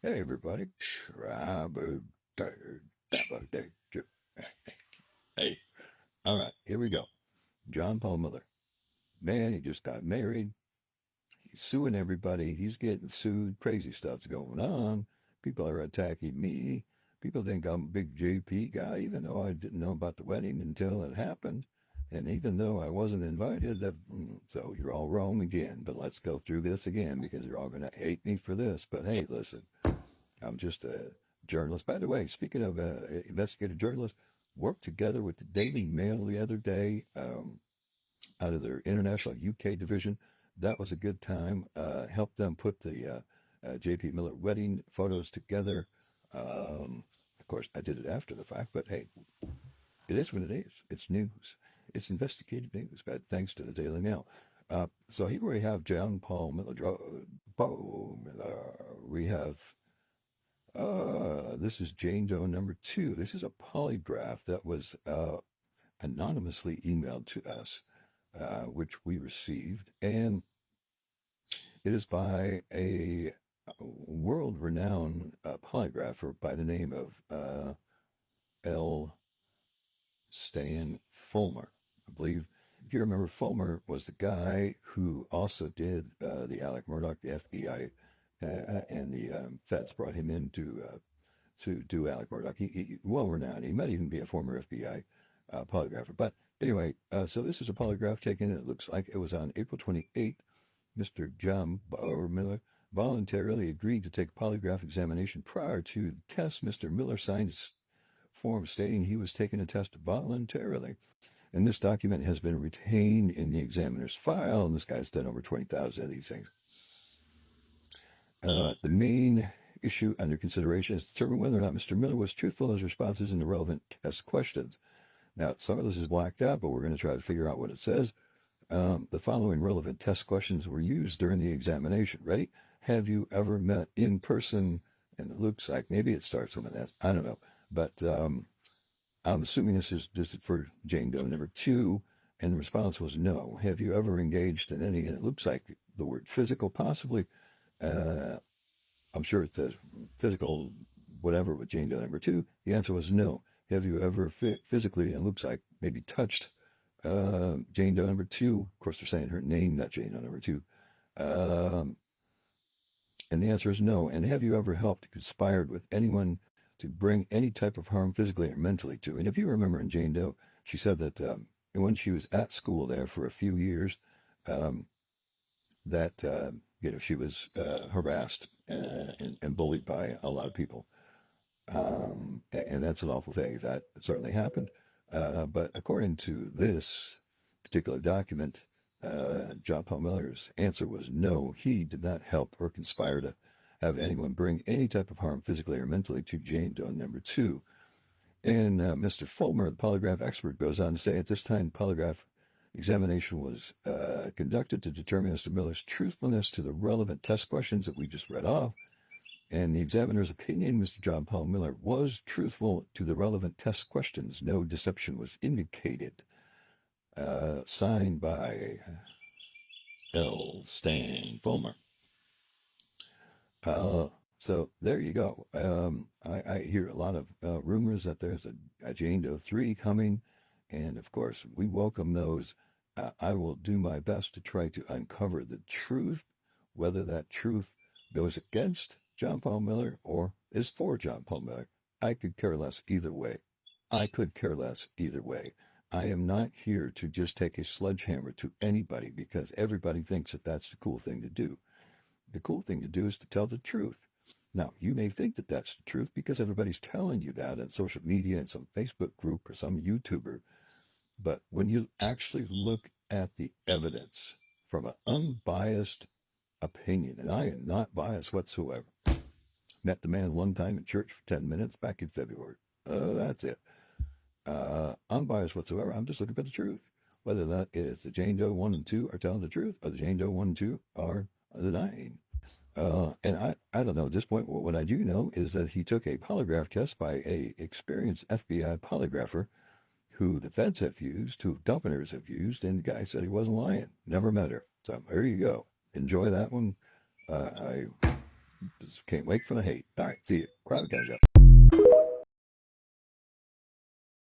Hey, everybody. Hey, all right, here we go. John Paul Miller. Man, he just got married. He's suing everybody. He's getting sued. Crazy stuff's going on. People are attacking me. People think I'm a big JP guy, even though I didn't know about the wedding until it happened. And even though I wasn't invited, so you're all wrong again. But let's go through this again because you're all going to hate me for this. But hey, listen. I'm just a journalist. By the way, speaking of investigative journalists, worked together with the Daily Mail the other day out of their international UK division. That was a good time. Helped them put the J.P. Miller wedding photos together. Of course, I did it after the fact, but hey, it is what it is. It's news. It's investigative news, but thanks to the Daily Mail. So here we have John Paul Miller. Paul Miller. We have this is Jane Doe number 2. This is a polygraph that was anonymously emailed to us, which we received, and it is by a world-renowned polygrapher by the name of L. Stan Fulmer. I believe, if you remember, Fulmer was the guy who also did the Alec Murdaugh, the FBI, and the feds brought him in to do Alec Murdaugh. He well renowned. He might even be a former FBI polygrapher. But anyway, so this is a polygraph taken. It looks like it was on April 28th. Mr. John Miller voluntarily agreed to take a polygraph examination prior to the test. Mr. Miller signed a form stating he was taking a test voluntarily. And this document has been retained in the examiner's file, and this guy's done over 20,000 of these things. The main issue under consideration is to determine whether or not Mr. Miller was truthful in his responses in the relevant test questions. Now, some of this is blacked out, but we're going to try to figure out what it says. The following relevant test questions were used during the examination. Ready? Have you ever met in person? And it looks like maybe it starts with an S. I don't know. But I'm assuming this is for Jane Doe number 2. And the response was no. Have you ever engaged in any? And it looks like the word physical, possibly. I'm sure it's a physical whatever with Jane Doe number 2. The answer was no. Have you ever physically, and it looks like maybe touched Jane Doe number 2? Of course, they're saying her name, not Jane Doe number 2. And the answer is no. And have you ever helped, conspired with anyone to bring any type of harm physically or mentally to? And if you remember in Jane Doe, she said that when she was at school there for a few years, that she was harassed and bullied by a lot of people, and that's an awful thing. That certainly happened. But according to this particular document, John Paul Miller's answer was no. He did not help or conspire to have anyone bring any type of harm physically or mentally to Jane Doe number 2. And Mr. Fulmer, the polygraph expert, goes on to say at this time, polygraph examination was conducted to determine Mr. Miller's truthfulness to the relevant test questions that we just read off. And the examiner's opinion, Mr. John Paul Miller was truthful to the relevant test questions. No deception was indicated. Signed by L. Stan Fulmer. So there you go. I hear a lot of rumors that there's a Jane Doe 3 coming. And of course, we welcome those. I will do my best to try to uncover the truth, whether that truth goes against John Paul Miller or is for John Paul Miller. I could care less either way. I could care less either way. I am not here to just take a sledgehammer to anybody because everybody thinks that that's the cool thing to do. The cool thing to do is to tell the truth. Now, you may think that that's the truth because everybody's telling you that on social media and some Facebook group or some YouTuber. But when you actually look at the evidence from an unbiased opinion, and I am not biased whatsoever. Met the man one time in church for 10 minutes back in February. That's it. Unbiased whatsoever. I'm just looking for the truth. Whether that is the Jane Doe 1 and 2 are telling the truth, or the Jane Doe 1 and 2 are denying. And I don't know at this point. What I do know is that he took a polygraph test by a experienced FBI polygrapher who the feds have used, who governors have used, and the guy said he wasn't lying. Never met her. So there you go. Enjoy that one. Just can't wait for the hate. All right, see you. Crime Cask.